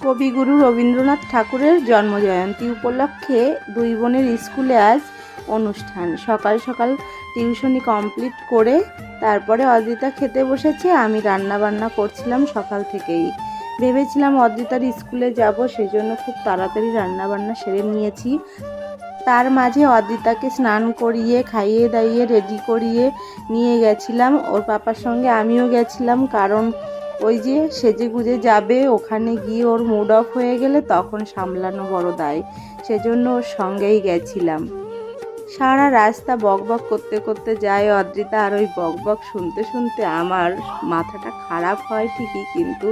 কবিগুরু রবীন্দ্রনাথ ঠাকুরের জন্মজয়ন্তী উপলক্ষে দুই বোনের স্কুলে আজ অনুষ্ঠান। সকাল সকাল টিউশনি কমপ্লিট করে তারপরে অদ্রিতা খেতে বসেছে। আমি রান্না বান্না করছিলাম সকাল থেকেই। ভেবেছিলাম অদ্রিতার স্কুলে যাব, সেজন্য খুব তাড়াতাড়ি রান্না বান্না সেরে নিয়েছি। তার মাঝে অদ্রিতাকে স্নান করিয়ে খাইয়ে দাইয়ে রেডি করিয়ে নিয়ে গেছিলাম ওর পাপার সঙ্গে। আমিও গেছিলাম, কারণ ওই যে সেজে গুজে যাবে, ওখানে গিয়ে ওর মুড অফ হয়ে গেলে তখন সামলানো বড় দায়, সেজন্য ওর সঙ্গেই গেছিলাম। সারা রাস্তা বকবক করতে করতে যায় অদ্রিতা, আর ওই বকবক শুনতে শুনতে আমার মাথাটা খারাপ হয় ঠিকই, কিন্তু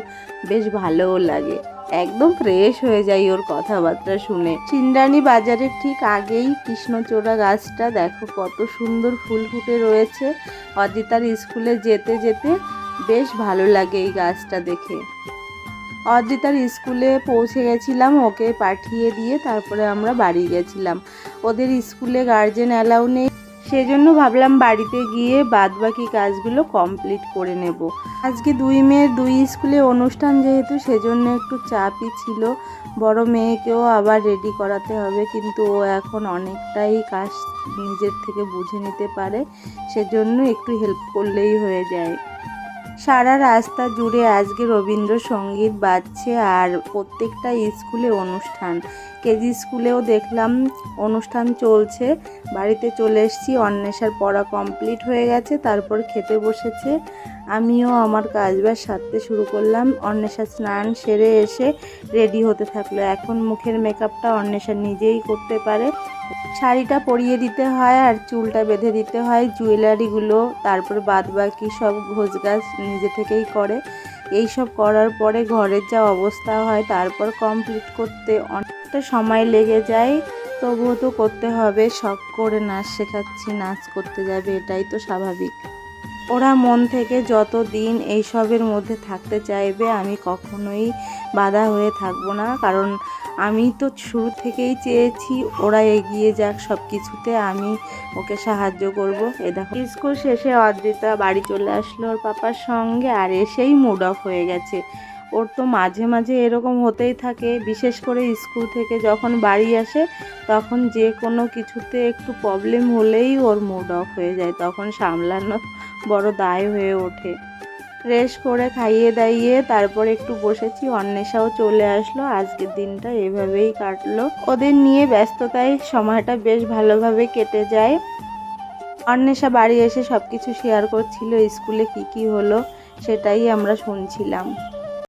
বেশ ভালোও লাগে। একদম ফ্রেশ হয়ে যায় ওর কথাবার্তা শুনে। সিন্দ্রানী বাজারের ঠিক আগেই কৃষ্ণচূড়া গাছটা দেখো কত সুন্দর ফুল ফুটে রয়েছে। অদ্রিতার স্কুলে যেতে যেতে বেশ ভালো লাগে এই গাছটা দেখে। অদ্রিতার স্কুলে পৌঁছে গেছিলাম, ওকে পাঠিয়ে দিয়ে তারপরে আমরা বাড়ি গেছিলাম। ওদের স্কুলে গার্জেন অ্যালাউ নেই, সেজন্য ভাবলাম বাড়িতে গিয়ে বাদবাকি কাজগুলো কমপ্লিট করে নেব। আজকে দুই মেয়ের দুই স্কুলে অনুষ্ঠান যেহেতু, সেজন্য একটু চাপই ছিল। বড় মেয়েকেও আবার রেডি করাতে হবে, কিন্তু ও এখন অনেকটাই কাজ নিজের থেকে বুঝে নিতে পারে, সেজন্য একটু হেল্প করলেই হয়ে যায়। সারা রাস্তা জুড়ে আজকে রবীন্দ্রসঙ্গীত বাজছে, আর প্রত্যেকটা স্কুলে অনুষ্ঠান। কেজি স্কুলেও দেখলাম অনুষ্ঠান চলছে। বাড়িতে চলে এসেছি, অন্বেষার পড়া কমপ্লিট হয়ে গেছে, তারপর খেতে বসেছে। আমিও আমার কাজবাজ সারতে শুরু করলাম। অন্বেষা স্নান সেরে এসে রেডি হতে থাকলো। এখন মুখের মেকআপটা অন্বেষা নিজেই করতে পারে। শাড়িটা পরিয়ে দিতে হয় আর চুলটা বেঁধে দিতে হয়, জুয়েলারিগুলো, তারপর বাদ বাকি সব ঘোষগাছ নিজে থেকেই করে। এই সব করার পরে ঘরের যা অবস্থা হয়, তারপর কমপ্লিট করতে অনেকটা সময় লেগে যায়। তবুও তো করতে হবে, শখ করে নাচ শেখাচ্ছি, নাচ করতে যাবে, এটাই তো স্বাভাবিক। ওরা মন থেকে যত দিন এইসবের মধ্যে থাকতে চাইবে, আমি কখনোই বাধা হয়ে থাকবো না, কারণ আমি তো শুরু থেকেই চেয়েছি ওরা এগিয়ে যাক সব কিছুতে, আমি ওকে সাহায্য করব। এ দেখো স্কুল শেষে অদ্রিতা বাড়ি চলে আসলো ওর পাপার সঙ্গে, আর এসেই মুড অফ হয়ে গেছে। ওর তো মাঝে মাঝে এরকম হতেই থাকে, বিশেষ করে স্কুল থেকে যখন বাড়ি আসে তখন যে কোনো কিছুতে একটু প্রবলেম হলেই ওর মুড অফ হয়ে যায়, তখন সামলানো বড় দায় হয়ে ওঠে। ফ্রেশ করে খাইয়ে দাইয়ে তারপর একটু বসেছি। অন্বেষাও চলে আসলো। আজকের দিনটা এভাবেই কাটলো, ওদের নিয়ে ব্যস্ততায় সময়টা বেশ ভালোভাবে কেটে যায়। অন্বেষা বাড়ি এসে সব কিছু শেয়ার করছিল, স্কুলে কি কি হলো সেটাই আমরা শুনছিলাম।